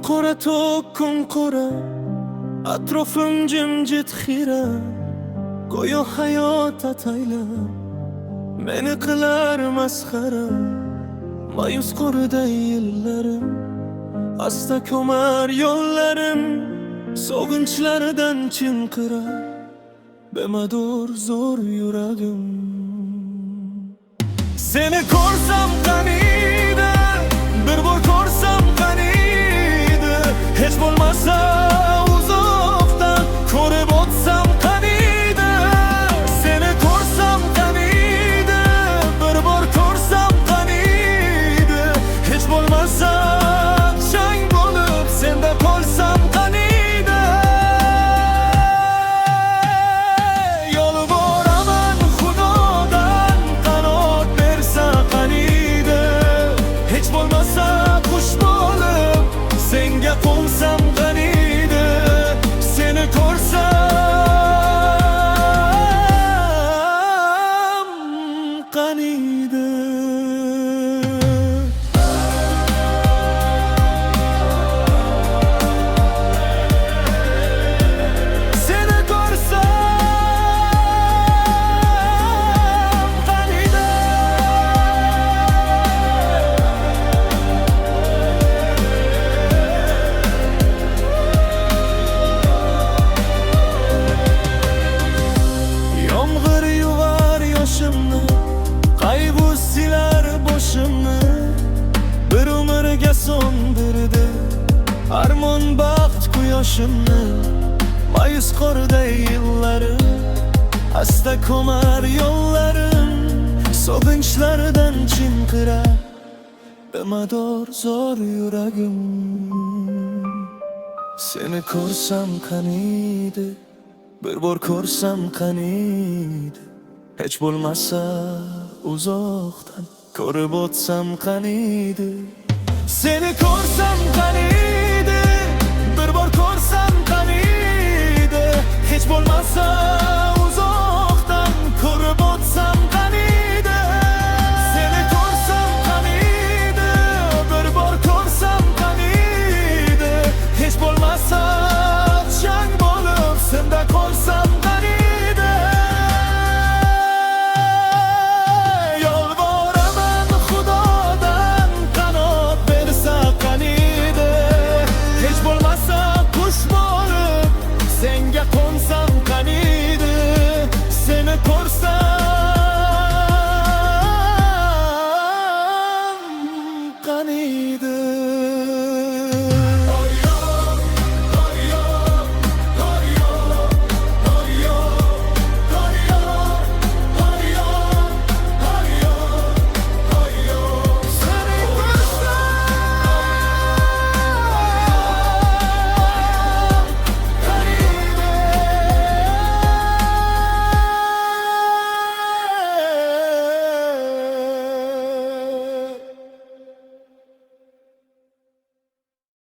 qora to'q kun qora, atrofim jimjit xira. Go'yo hayot ataylab meni qilar masxara. Mayus qoriday yillarim, asta ko'mar yo'llarim. Sog'inchlardan chinqirar bemador zo'r yuragim. Seni ko'rsam qaniydi, bir bor ko'rsam qaniydi. Hech bo'lmasa uzoqdan ko'rib o'tsam qaniydi. Seni ko'rsam qaniydi, bir bor ko'rsam qaniydi. Hech bo'lmasa chang bo'lib senda qolsam qaniydi. Yolvoraman Xudodan qanot bersa qaniydi. Hech bo'lmasa qush bo'lib senga qo'nsam qaniydi. Seni ko'rsam qaniydi. Seni ko'rsam qaniydi. Yomg'ir yuvar yoshimni, qayg'u silar boshimni. Bir umrga so'ndirdi armon baxt quyoshimni. Mayus qoriday yillarim, asta ko'mar yo'llarim. Sog'inchlardan chinqirar bemador zo'r yuragim. Seni ko'rsam qaniydi, bir bor ko'rsam qaniydi. Hech bo'lmasa uzoqdan ko'rib o'tsam qaniydi. Seni ko'rsam qaniydi, bir bor ko'rsam qaniydi. Hech bo'lmasa uzoqdan ko'rib o'tsam qaniydi. Seni ko'rsam qaniydi, bir bor ko'rsam qaniydi. Hech bo'lmasa chang bo'lib senda qolsam qaniydi. Yolvoraman Xudodan qanot bersa qaniydi. Hech bo'lmasa qush bo'lib senga qo'nsam qaniydi. Seni ko'rsam qaniydi.